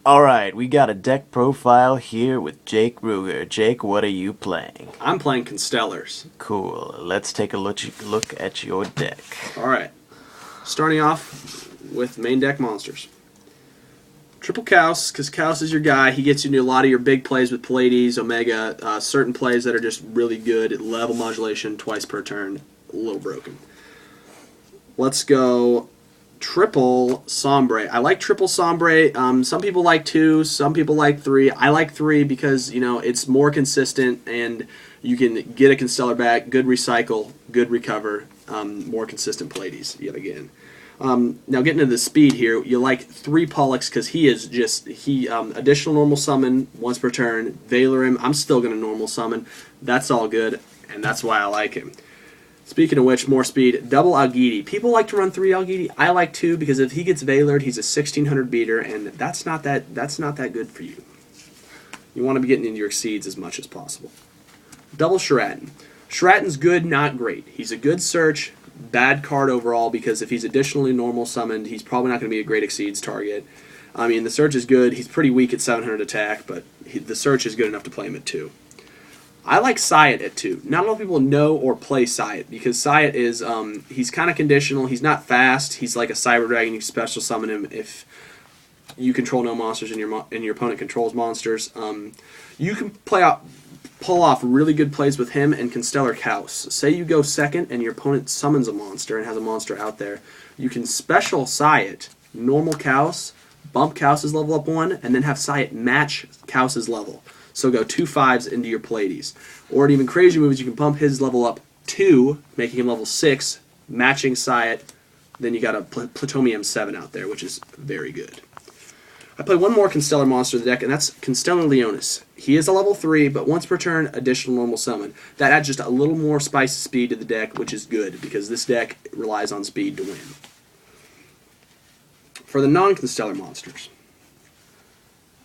Alright, we got a deck profile here with Jake Ruger. Jake, what are you playing? I'm playing Constellars. Cool. Let's take a look at your deck. Alright. Starting off with main deck monsters. Triple Kaus, because Kaus is your guy. He gets you into a lot of your big plays with Pleiades, Omega, certain plays that are just really good. Level modulation, twice per turn. A little broken. Let's go triple Sombre. I like triple Sombre. Some people like 2, some people like 3. I like 3 because, you know, it's more consistent and you can get a Constellar back, good recycle, good recover, more consistent Pleiades yet again. Now getting into the speed here, you like 3 Pollux because he is just, additional normal summon once per turn, Valor him. I'm still going to normal summon. That's all good, and that's why I like him. Speaking of which, more speed, double Algiedi. People like to run 3 Algiedi. I like 2 because if he gets Valored, he's a 1600 beater, and that's not that good for you. You want to be getting into your exceeds as much as possible. Double Sheratan. Sheratan's good, not great. He's a good search, bad card overall because if he's additionally normal summoned, he's probably not going to be a great exceeds target. I mean, the search is good. He's pretty weak at 700 attack, but the search is good enough to play him at 2. I like Siat at 2. Not a lot of people know or play Siat because Siat is, he's kind of conditional. He's not fast. He's like a Cyber Dragon. You special summon him if you control no monsters and your opponent controls monsters. You can pull off really good plays with him and Constellar Kaus. Say you go second and your opponent summons a monster and has a monster out there. You can special Siat, normal Kaus, bump Kaus's level up 1, and then have Siat match Kaus's level. So go 2 5s into your Pleiades. Or an even crazier move is you can bump his level up 2, making him level 6, matching Siat. Then you got a Ptolemy M7 out there, which is very good. I play one more Constellar monster in the deck, and that's Constellar Leonis. He is a level 3, but once per turn, additional normal summon. That adds just a little more spice speed to the deck, which is good, because this deck relies on speed to win. For the non-Constellar monsters,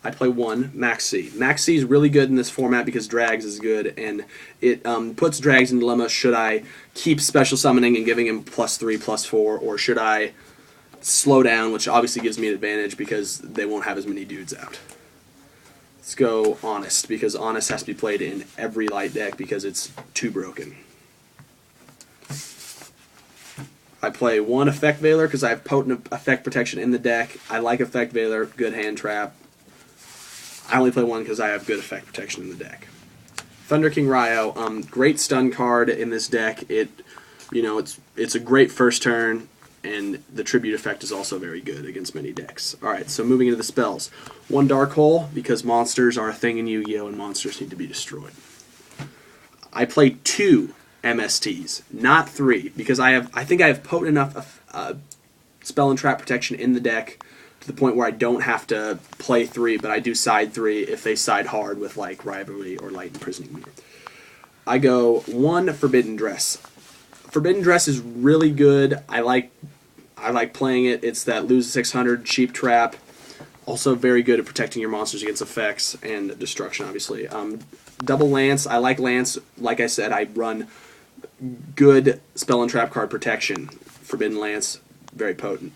I play one, Maxx C. Maxx C is really good in this format because Drags is good, and it puts Drags in dilemma. Should I keep special summoning and giving him +3, +4, or should I slow down, which obviously gives me an advantage because they won't have as many dudes out. Let's go Honest, because Honest has to be played in every light deck because it's too broken. I play one Effect Veiler because I have potent effect protection in the deck. I like Effect Veiler, good hand trap. I only play one because I have good effect protection in the deck. Thunder King Rai-Oh, great stun card in this deck. It's a great first turn, and the tribute effect is also very good against many decks. Alright, so moving into the spells. One Dark Hole, because monsters are a thing in Yu-Gi-Oh! And monsters need to be destroyed. I play 2 MSTs, not 3, because I think I have potent enough spell and trap protection in the deck to the point where I don't have to play 3, but I do side 3 if they side hard with like Rivalry or Light Imprisoning Me. I go 1 Forbidden Dress. Forbidden Dress is really good. I like playing it. It's that lose 600 cheap trap. Also very good at protecting your monsters against effects and destruction, obviously. Double Lance. I like Lance. Like I said, I run good spell and trap card protection. Forbidden Lance, very potent.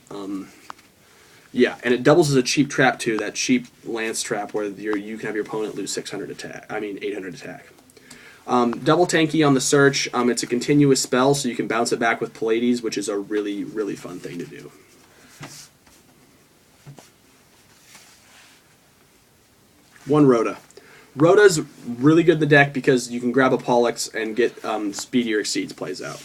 Yeah, and it doubles as a cheap trap too. That cheap Lance trap where you can have your opponent lose 800 attack. Double Tenki on the search. It's a continuous spell, so you can bounce it back with Pleiades, which is a really, really fun thing to do. One Rhoda. Rhoda's really good in the deck because you can grab a Pollux and get Speedier Exceeds plays out.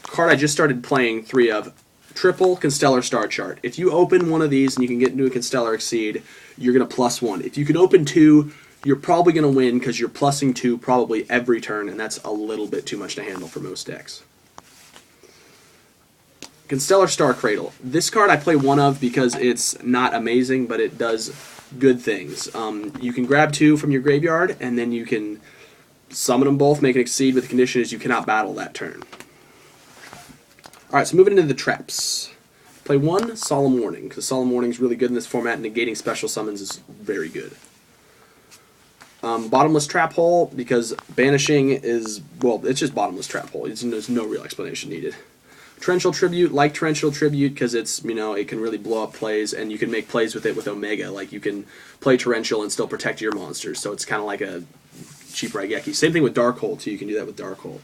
Card I just started playing 3 of. Triple Constellar Star Chart. If you open one of these and you can get into a Constellar Exceed, you're going to +1. If you can open 2, you're probably going to win because you're plussing 2 probably every turn, and that's a little bit too much to handle for most decks. Constellar Star Cradle. This card I play 1 of because it's not amazing, but it does good things. You can grab 2 from your graveyard, and then you can summon them both, make an Exceed with the condition is you cannot battle that turn. Alright, so moving into the traps. Play 1 Solemn Warning, because Solemn Warning is really good in this format, and negating special summons is very good. Bottomless Trap Hole, because banishing is, well, it's just Bottomless Trap Hole. There's no real explanation needed. Torrential Tribute, like Torrential Tribute, because it's, you know, it can really blow up plays, and you can make plays with it with Omega. Like, you can play Torrential and still protect your monsters, so it's kind of like a cheap Raigeki. Same thing with Darkhold, too. You can do that with Darkhold.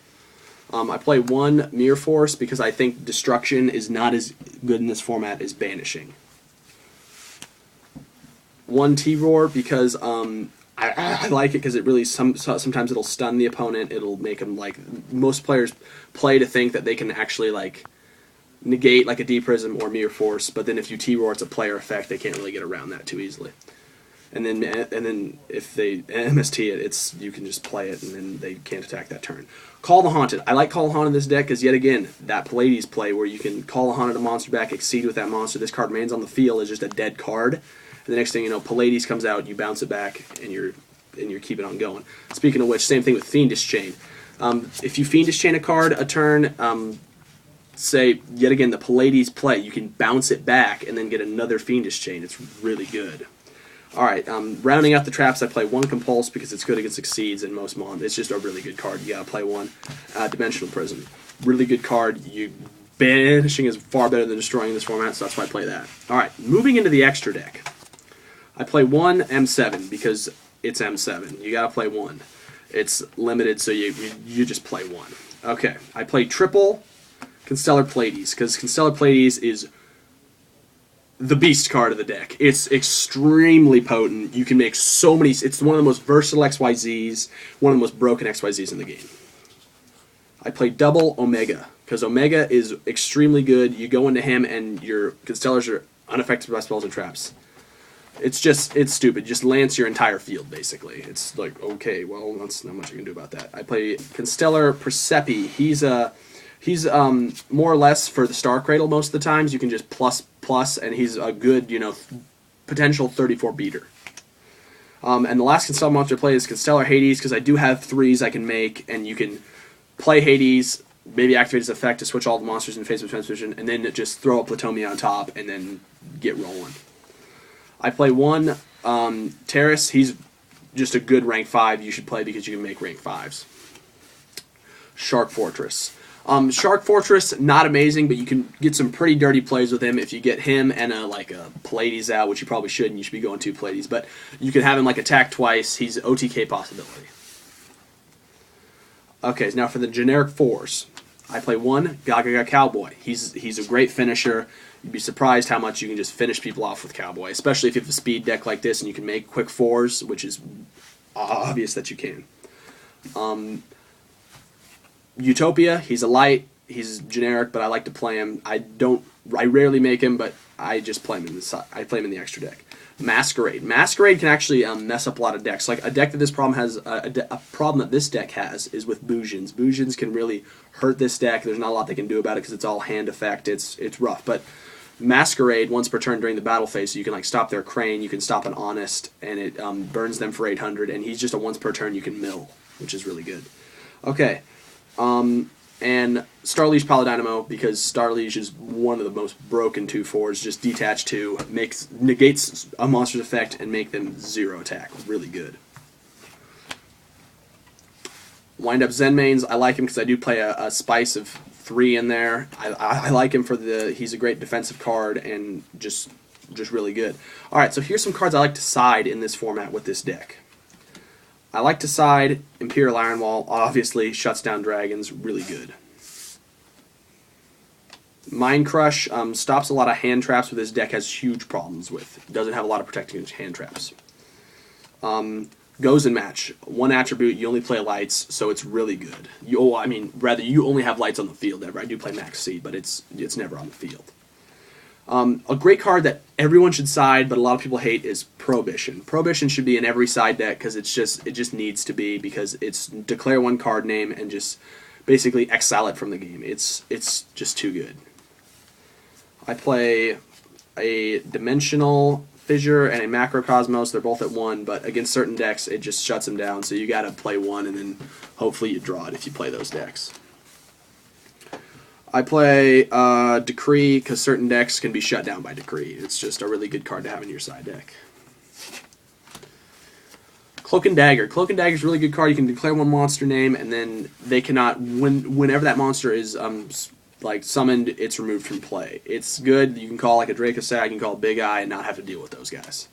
I play 1 Mirror Force because I think Destruction is not as good in this format as Banishing. 1 T-Roar because I like it because it really sometimes it'll stun the opponent. It'll make them, like, most players play to think that they can actually, like, negate like a D Prism or Mirror Force, but then if you T-Roar, it's a player effect. They can't really get around that too easily. And then if they MST it, it's you can just play it and then they can't attack that turn. Call the Haunted. I like Call the Haunted in this deck because yet again that Pleiades play where you can call a Haunted monster back, exceed with that monster. This card remains on the field as just a dead card. And the next thing you know, Pleiades comes out, you bounce it back, and you're keeping on going. Speaking of which, same thing with Fiendish Chain. If you Fiendish Chain a card a turn, say yet again the Pleiades play, you can bounce it back and then get another Fiendish Chain. It's really good. All right, rounding out the traps, I play 1 Compulse because it's good against Exceeds and most mon. It's just a really good card. You gotta play 1. Dimensional Prism, really good card. Banishing is far better than destroying in this format, so that's why I play that. All right, moving into the extra deck. I play 1 M7 because it's M7. You gotta play 1. It's limited, so you just play 1. Okay, I play triple Constellar Pleiades because Constellar Pleiades is the beast card of the deck. It's extremely potent. You can make so many. It's one of the most versatile XYZs, one of the most broken XYZs in the game. I play double Omega because Omega is extremely good. You go into him and your Constellars are unaffected by spells and traps. It's stupid. Just lance your entire field, basically. It's like, okay, well, that's not much you can do about that. I play Constellar Praesepe. He's more or less for the Star Cradle most of the times. You can just plus, and he's a good, potential 34 beater. And the last Constellar monster I play is Constellar Hyades, because I do have 3s I can make, and you can play Hyades, maybe activate his effect to switch all the monsters in phase of transmission, and then just throw a Ptolemy on top, and then get rolling. I play 1 Tiras. He's just a good rank 5 you should play because you can make rank 5s. Shark Fortress. Shark Fortress, not amazing, but you can get some pretty dirty plays with him if you get him and a Pleiades out, which you probably should, and you should be going 2 Pleiades, but you can have him attack twice. He's OTK possibility. Okay, so now for the generic 4s. I play 1 Gagaga Cowboy. He's a great finisher. You'd be surprised how much you can just finish people off with Cowboy, especially if you have a speed deck like this and you can make quick 4s, which is obvious that you can. Utopia, he's a light, he's generic, but I like to play him. I rarely make him, but I just play him in the extra deck. Masquerade. Masquerade can actually mess up a lot of decks. Like a deck that this problem has, a problem that this deck has is with Bujins. Bujins can really hurt this deck. There's not a lot they can do about it because it's all hand effect. It's rough, but Masquerade once per turn during the battle phase, so you can stop their Crane, you can stop an Honest, and it burns them for 800. And he's just a once per turn you can mill, which is really good. Okay. And Starleige Paladynamo, because Starleige is one of the most broken 2/4s, just detach 2, negates a monster's effect and make them 0 attack. Really good. Wind-Up Zenmaines, I like him because I do play a spice of 3 in there. I like him for he's a great defensive card and just really good. Alright, so here's some cards I like to side in this format with this deck. I like to side Imperial Iron Wall, obviously, shuts down dragons, really good. Mind Crush stops a lot of hand traps, with this deck has huge problems with. It doesn't have a lot of protecting against hand traps. Goes and Match. 1 attribute, you only play lights, so it's really good. You only have lights on the field ever. I do play Maxx C, but it's never on the field. A great card that everyone should side, but a lot of people hate, is Prohibition. Prohibition should be in every side deck because it just needs to be, because it's declare 1 card name and just basically exile it from the game. It's just too good. I play a Dimensional Fissure and a Macrocosmos. They're both at 1, but against certain decks it just shuts them down, so you gotta play 1 and then hopefully you draw it if you play those decks. I play Decree because certain decks can be shut down by Decree. It's just a really good card to have in your side deck. Cloak and Dagger. Cloak and Dagger is a really good card. You can declare 1 monster name, and then they cannot, whenever that monster is like summoned, it's removed from play. It's good. You can call like a Dracossack, you can call Big Eye, and not have to deal with those guys.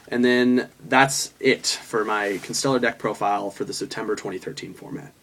And then that's it for my Constellar deck profile for the September 2013 format.